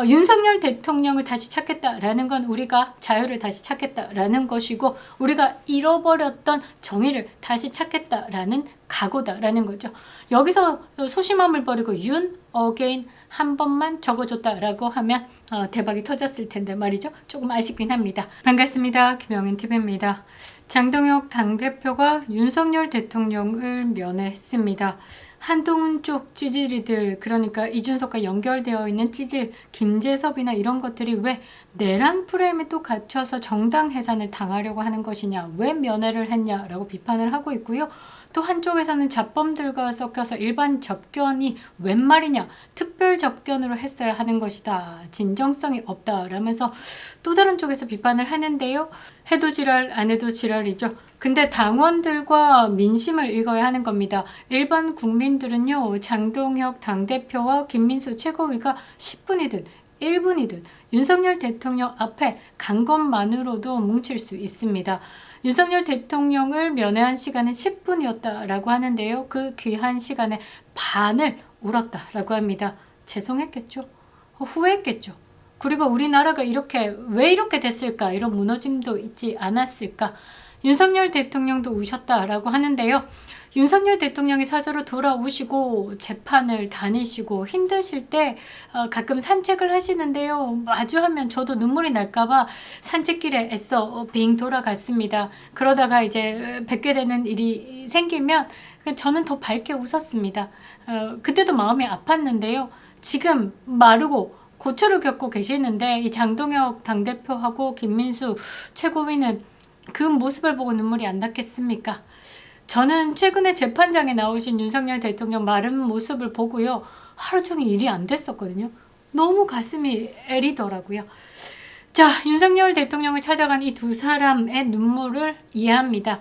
윤석열 대통령을 다시 찾겠다라는 건 우리가 자유를 다시 찾겠다라는 것이고, 우리가 잃어버렸던 정의를 다시 찾겠다라는 각오다라는 거죠. 여기서 소심함을 버리고 윤 어게인 한 번만 적어줬다라고 하면 대박이 터졌을 텐데 말이죠. 조금 아쉽긴 합니다. 반갑습니다. 김영인TV입니다. 장동혁 당대표가 윤석열 대통령을 면회했습니다. 한동훈 쪽 찌질이들, 그러니까 이준석과 연결되어 있는 찌질, 김재섭이나 이런 것들이 왜 내란 프레임에 또 갇혀서 정당 해산을 당하려고 하는 것이냐, 왜 면회를 했냐라고 비판을 하고 있고요. 또 한쪽에서는 잡범들과 섞여서 일반 접견이 웬 말이냐, 특별 접견으로 했어야 하는 것이다, 진정성이 없다 라면서 또 다른 쪽에서 비판을 하는데요. 해도 지랄 안 해도 지랄이죠. 근데 당원들과 민심을 읽어야 하는 겁니다. 일반 국민들은요, 장동혁 당대표와 김민수 최고위가 10분이든 1분이든 윤석열 대통령 앞에 간 것만으로도 뭉칠 수 있습니다. 윤석열 대통령을 면회한 시간은 10분이었다라고 하는데요. 그 귀한 시간에 반을 울었다라고 합니다. 죄송했겠죠. 후회했겠죠. 그리고 우리나라가 왜 이렇게 됐을까? 이런 무너짐도 있지 않았을까? 윤석열 대통령도 우셨다라고 하는데요. 윤석열 대통령이 사저로 돌아오시고 재판을 다니시고 힘드실 때 가끔 산책을 하시는데요. 마주하면 저도 눈물이 날까봐 산책길에 애써 빙 돌아갔습니다. 그러다가 이제 뵙게 되는 일이 생기면 저는 더 밝게 웃었습니다. 그때도 마음이 아팠는데요. 지금 마르고 고초를 겪고 계시는데 이 장동혁 당대표하고 김민수 최고위는 그 모습을 보고 눈물이 안 났겠습니까? 저는 최근에 재판장에 나오신 윤석열 대통령 마른 모습을 보고요. 하루 종일 일이 안 됐었거든요. 너무 가슴이 애리더라고요. 자, 윤석열 대통령을 찾아간 이 두 사람의 눈물을 이해합니다.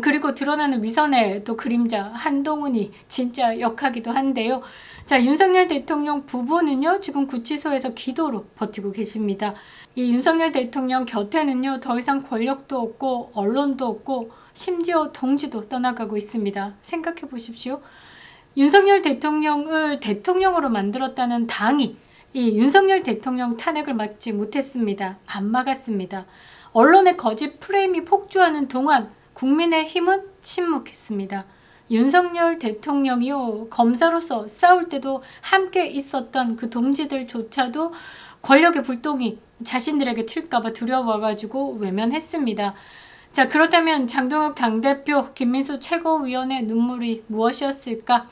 그리고 드러나는 위선의 또 그림자 한동훈이 진짜 역하기도 한데요. 자, 윤석열 대통령 부부는요, 지금 구치소에서 기도로 버티고 계십니다. 이 윤석열 대통령 곁에는요, 더 이상 권력도 없고 언론도 없고 심지어 동지도 떠나가고 있습니다. 생각해 보십시오. 윤석열 대통령을 대통령으로 만들었다는 당이 이 윤석열 대통령 탄핵을 막지 못했습니다. 안 막았습니다. 언론의 거짓 프레임이 폭주하는 동안 국민의힘은 침묵했습니다. 윤석열 대통령이요, 검사로서 싸울 때도 함께 있었던 그 동지들조차도 권력의 불똥이 자신들에게 튈까봐 두려워가지고 외면했습니다. 자, 그렇다면 장동혁 당대표, 김민수 최고위원의 눈물이 무엇이었을까?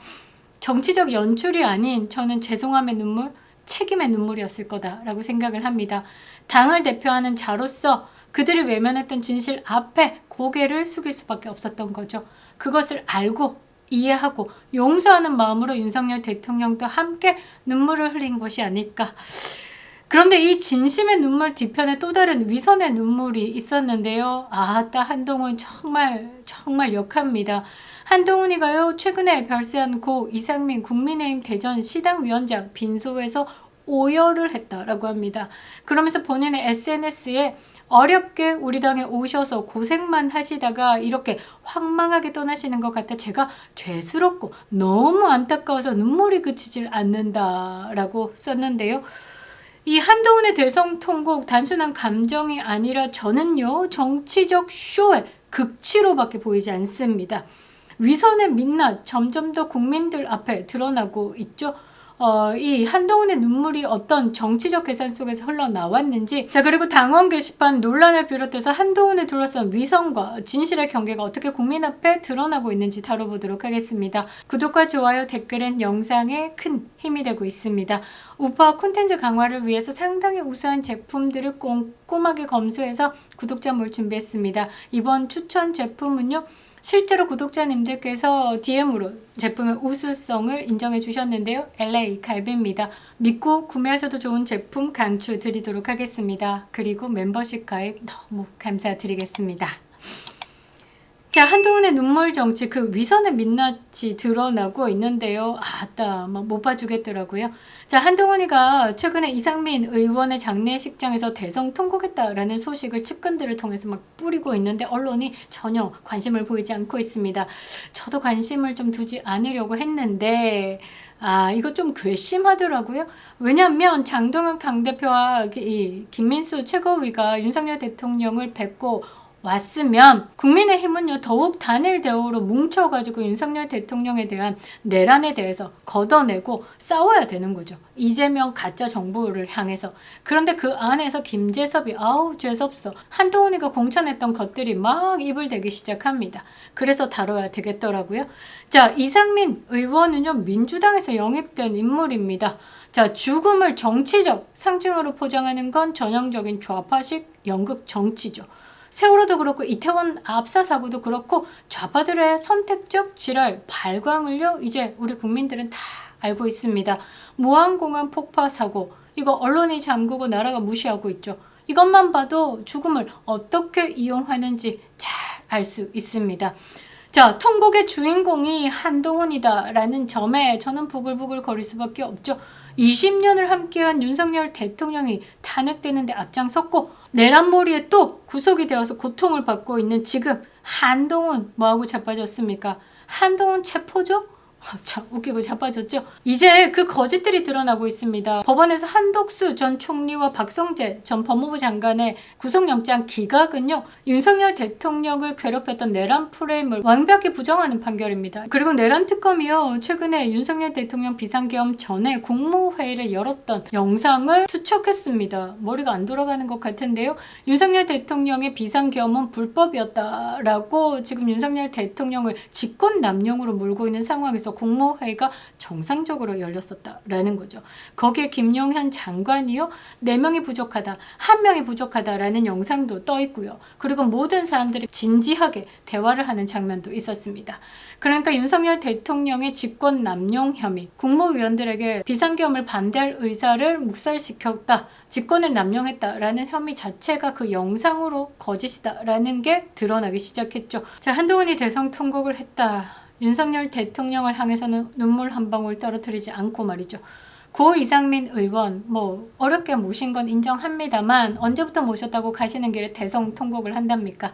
정치적 연출이 아닌 저는 죄송함의 눈물, 책임의 눈물이었을 거다라고 생각을 합니다. 당을 대표하는 자로서 그들이 외면했던 진실 앞에 고개를 숙일 수밖에 없었던 거죠. 그것을 알고 이해하고 용서하는 마음으로 윤석열 대통령도 함께 눈물을 흘린 것이 아닐까. 그런데 이 진심의 눈물 뒤편에 또 다른 위선의 눈물이 있었는데요. 아따, 한동훈 정말 역합니다. 한동훈이가요, 최근에 별세한 고 이상민 국민의힘 대전 시당위원장 빈소에서 오열을 했다라고 합니다. 그러면서 본인의 SNS에 어렵게 우리 당에 오셔서 고생만 하시다가 이렇게 황망하게 떠나시는 것 같아 제가 죄스럽고 너무 안타까워서 눈물이 그치질 않는다라고 썼는데요. 이 한동훈의 대성통곡 단순한 감정이 아니라 저는요, 정치적 쇼의 극치로밖에 보이지 않습니다. 위선의 민낯 점점 더 국민들 앞에 드러나고 있죠. 이 한동훈의 눈물이 어떤 정치적 계산 속에서 흘러나왔는지, 자, 그리고 당원 게시판 논란을 비롯해서 한동훈을 둘러싼 위선과 진실의 경계가 어떻게 국민 앞에 드러나고 있는지 다뤄보도록 하겠습니다. 구독과 좋아요, 댓글은 영상에 큰 힘이 되고 있습니다. 우파 콘텐츠 강화를 위해서 상당히 우수한 제품들을 꼼꼼하게 검수해서 구독자몰 준비했습니다. 이번 추천 제품은요, 실제로 구독자님들께서 DM으로 제품의 우수성을 인정해 주셨는데요. LA 갈비입니다. 믿고 구매하셔도 좋은 제품 강추 드리도록 하겠습니다. 그리고 멤버십 가입 너무 감사드리겠습니다. 자, 한동훈의 눈물 정치, 그 위선의 민낯이 드러나고 있는데요. 아따, 못 봐주겠더라고요. 자, 한동훈이가 최근에 이상민 의원의 장례식장에서 대성 통곡했다라는 소식을 측근들을 통해서 막 뿌리고 있는데 언론이 전혀 관심을 보이지 않고 있습니다. 저도 관심을 좀 두지 않으려고 했는데 이거 좀 괘씸하더라고요. 왜냐하면 장동혁 당대표와 이 김민수 최고위가 윤석열 대통령을 뵙고 왔으면 국민의힘은요 더욱 단일 대우로 뭉쳐가지고 윤석열 대통령에 대한 내란에 대해서 걷어내고 싸워야 되는 거죠. 이재명 가짜 정부를 향해서. 그런데 그 안에서 김재섭이 재수없어 한동훈이가 공천했던 것들이 막 입을 대기 시작합니다. 그래서 다뤄야 되겠더라고요. 자, 이상민 의원은요 민주당에서 영입된 인물입니다. 자, 죽음을 정치적 상징으로 포장하는 건 전형적인 좌파식 연극 정치죠. 세월호도 그렇고 이태원 압사 사고도 그렇고 좌파들의 선택적 지랄 발광을요 이제 우리 국민들은 다 알고 있습니다. 무안공항 폭파 사고, 이거 언론이 잠그고 나라가 무시하고 있죠. 이것만 봐도 죽음을 어떻게 이용하는지 잘 알 수 있습니다. 자, 통곡의 주인공이 한동훈이다라는 점에 저는 부글부글 거릴 수밖에 없죠. 20년을 함께한 윤석열 대통령이 탄핵되는데 앞장섰고 내란몰이에 또 구속이 되어서 고통을 받고 있는 지금 한동훈 뭐하고 자빠졌습니까? 한동훈 체포죠? 참 웃기고 자빠졌죠. 이제 그 거짓들이 드러나고 있습니다. 법원에서 한덕수 전 총리와 박성재 전 법무부 장관의 구속영장 기각은요 윤석열 대통령을 괴롭혔던 내란 프레임을 완벽히 부정하는 판결입니다. 그리고 내란 특검이요 최근에 윤석열 대통령 비상계엄 전에 국무회의를 열었던 영상을 투척했습니다. 머리가 안 돌아가는 것 같은데요. 윤석열 대통령의 비상계엄은 불법이었다라고 지금 윤석열 대통령을 직권남용으로 몰고 있는 상황에서 국무회의가 정상적으로 열렸었다라는 거죠. 거기에 김용현 장관이요 4명이 부족하다, 1명이 부족하다라는 영상도 떠 있고요. 그리고 모든 사람들이 진지하게 대화를 하는 장면도 있었습니다. 그러니까 윤석열 대통령의 직권 남용 혐의, 국무위원들에게 비상계엄을 반대할 의사를 묵살시켰다, 직권을 남용했다라는 혐의 자체가 그 영상으로 거짓이다라는 게 드러나기 시작했죠. 자, 한동훈이 대성 통곡을 했다. 윤석열 대통령을 향해서는 눈물 한 방울 떨어뜨리지 않고 말이죠. 고 이상민 의원 어렵게 모신 건 인정합니다만 언제부터 모셨다고 가시는 길에 대성 통곡을 한답니까?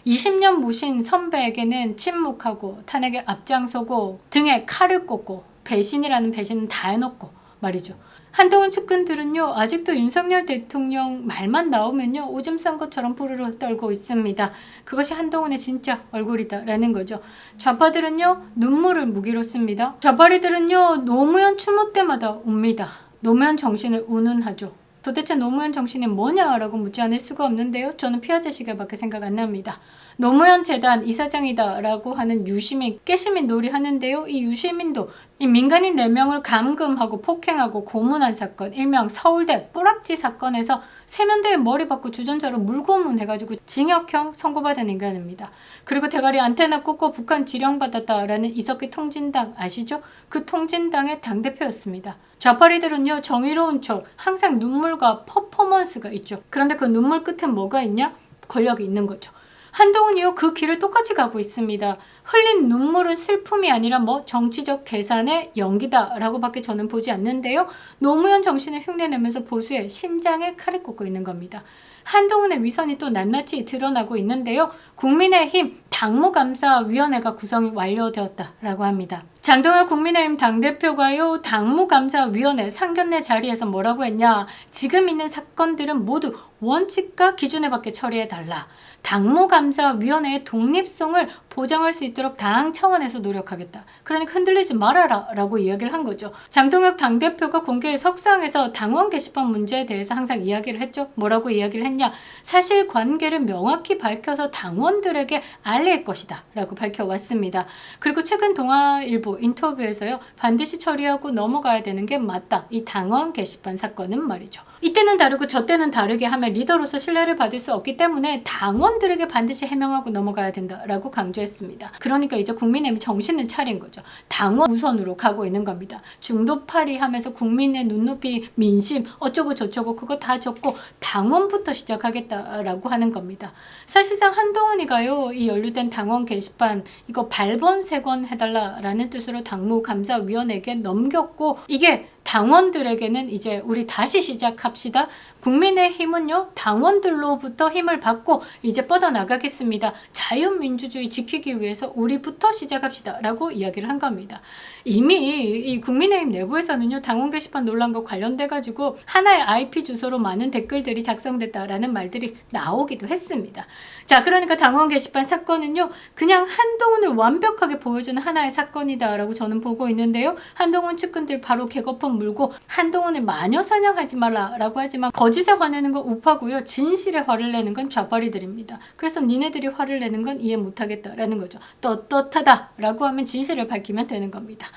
20년 모신 선배에게는 침묵하고 탄핵에 앞장서고 등에 칼을 꽂고 배신이라는 배신은 다 해놓고 말이죠. 한동훈 측근들은요 아직도 윤석열 대통령 말만 나오면요 오줌 싼 것처럼 부르르 떨고 있습니다. 그것이 한동훈의 진짜 얼굴이다라는 거죠. 좌파들은요 눈물을 무기로 씁니다. 좌파리들은요 노무현 추모 때마다 웁니다. 노무현 정신을 운운하죠. 도대체 노무현 정신이 뭐냐라고 묻지 않을 수가 없는데요. 저는 피아제 시계밖에 생각 안 납니다. 노무현 재단 이사장이다라고 하는 유시민, 깨시민 놀이하는데요. 이 유시민도 이 민간인 4명을 감금하고 폭행하고 고문한 사건, 일명 서울대 뿌락지 사건에서 세면대에 머리 박고 주전자로 물고문해가지고 징역형 선고받은 인간입니다. 그리고 대가리 안테나 꽂고 북한 지령받았다라는 이석기 통진당 아시죠? 그 통진당의 당대표였습니다. 좌파리들은요 정의로운 척 항상 눈물과 퍼포먼스가 있죠. 그런데 그 눈물 끝엔 뭐가 있냐? 권력이 있는 거죠. 한동훈이요 그 길을 똑같이 가고 있습니다. 흘린 눈물은 슬픔이 아니라 정치적 계산의 연기다라고 밖에 저는 보지 않는데요. 노무현 정신을 흉내내면서 보수의 심장에 칼을 꽂고 있는 겁니다. 한동훈의 위선이 또 낱낱이 드러나고 있는데요. 국민의힘 당무감사위원회가 구성이 완료되었다라고 합니다. 장동혁 국민의힘 당대표가요 당무감사위원회 상견례 자리에서 뭐라고 했냐, 지금 있는 사건들은 모두 원칙과 기준에 밖에 처리해달라. 당무감사위원회의 독립성을 보장할 수 있도록 당 차원에서 노력하겠다. 그러니까 흔들리지 말아라 라고 이야기를 한 거죠. 장동혁 당대표가 공개 석상에서 당원 게시판 문제에 대해서 항상 이야기를 했죠. 뭐라고 이야기를 했냐, 사실관계를 명확히 밝혀서 당원들에게 알릴 것이다 라고 밝혀왔습니다. 그리고 최근 동아일보 인터뷰에서요 반드시 처리하고 넘어가야 되는 게 맞다. 이 당원 게시판 사건은 말이죠. 이때는 다르고 저때는 다르게 하면 리더로서 신뢰를 받을 수 없기 때문에 당원들에게 반드시 해명하고 넘어가야 된다라고 강조했습니다. 그러니까 이제 국민의힘이 정신을 차린 거죠. 당원 우선으로 가고 있는 겁니다. 중도파리 하면서 국민의 눈높이 민심 어쩌고 저쩌고 그거 다 적고 당원부터 시작하겠다라고 하는 겁니다. 사실상 한동훈이가요 이 연루된 당원 게시판 이거 발본색원 해달라라는 뜻으로 당무감사위원회에게 넘겼고, 이게 당원들에게는 이제 우리 다시 시작합시다. 국민의힘은요, 당원들로부터 힘을 받고 이제 뻗어나가겠습니다. 자유민주주의 지키기 위해서 우리부터 시작합시다. 라고 이야기를 한 겁니다. 이미 이 국민의힘 내부에서는요, 당원 게시판 논란과 관련돼가지고 하나의 IP 주소로 많은 댓글들이 작성됐다라는 말들이 나오기도 했습니다. 자, 그러니까 당원 게시판 사건은요, 그냥 한동훈을 완벽하게 보여주는 하나의 사건이다라고 저는 보고 있는데요. 한동훈 측근들 바로 개거품 물고 한동훈을 마녀 사냥하지 말라라고 하지만 거짓에 화내는 건 우파고요. 진실에 화를 내는 건 좌파리들입니다. 그래서 니네들이 화를 내는 건 이해 못하겠다라는 거죠. 떳떳하다라고 하면 진실을 밝히면 되는 겁니다.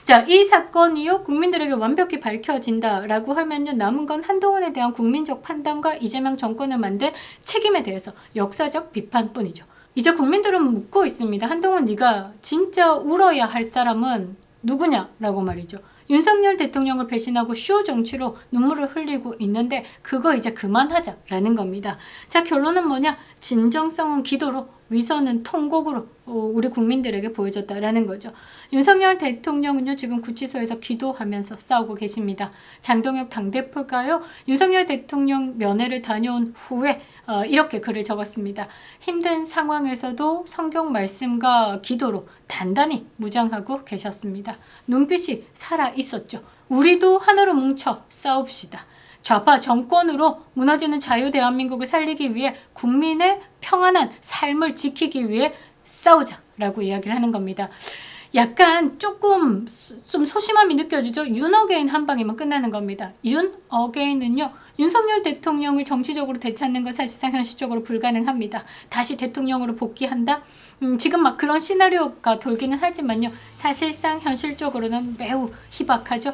자, 이 사건이요, 국민들에게 완벽히 밝혀진다라고 하면요, 남은 건 한동훈에 대한 국민적 판단과 이재명 정권을 만든 책임에 대해서 역사적 비판뿐이죠. 이제 국민들은 묻고 있습니다. 한동훈, 네가 진짜 울어야 할 사람은 누구냐라고 말이죠. 윤석열 대통령을 배신하고 쇼 정치로 눈물을 흘리고 있는데 그거 이제 그만하자라는 겁니다. 자, 결론은 뭐냐? 진정성은 기도로, 위선은 통곡으로 우리 국민들에게 보여줬다라는 거죠. 윤석열 대통령은요, 지금 구치소에서 기도하면서 싸우고 계십니다. 장동혁 당대표가요, 윤석열 대통령 면회를 다녀온 후에 이렇게 글을 적었습니다. 힘든 상황에서도 성경 말씀과 기도로 단단히 무장하고 계셨습니다. 눈빛이 살아 있었죠. 우리도 하나로 뭉쳐 싸웁시다. 좌파 정권으로 무너지는 자유 대한민국을 살리기 위해 국민의 평안한 삶을 지키기 위해 싸우자라고 이야기를 하는 겁니다. 약간 조금 좀 소심함이 느껴지죠. 윤 어게인 한 방이면 끝나는 겁니다. 윤 어게인은요, 윤석열 대통령을 정치적으로 되찾는 건 사실상 현실적으로 불가능합니다. 다시 대통령으로 복귀한다? 지금 막 그런 시나리오가 돌기는 하지만요, 사실상 현실적으로는 매우 희박하죠.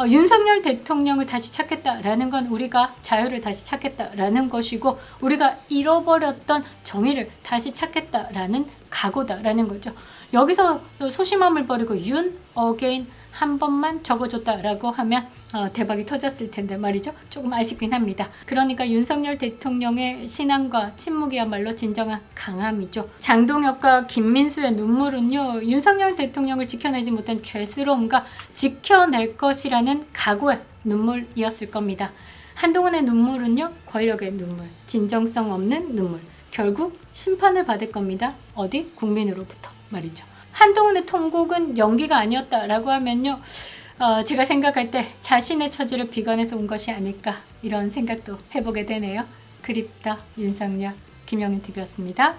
윤석열 대통령을 다시 찾겠다라는 건 우리가 자유를 다시 찾겠다라는 것이고, 우리가 잃어버렸던 정의를 다시 찾겠다라는 각오다라는 거죠. 여기서 소심함을 버리고 윤 어게인 한 번만 적어줬다라고 하면 대박이 터졌을 텐데 말이죠. 조금 아쉽긴 합니다. 그러니까 윤석열 대통령의 신앙과 침묵이야말로 진정한 강함이죠. 장동혁과 김민수의 눈물은요, 윤석열 대통령을 지켜내지 못한 죄스러움과 지켜낼 것이라는 각오의 눈물이었을 겁니다. 한동훈의 눈물은요, 권력의 눈물, 진정성 없는 눈물, 결국 심판을 받을 겁니다. 어디? 국민으로부터 말이죠. 한동훈의 통곡은 연기가 아니었다라고 하면요, 제가 생각할 때 자신의 처지를 비관해서 온 것이 아닐까, 이런 생각도 해보게 되네요. 그립다 윤석열, 김영인 TV였습니다.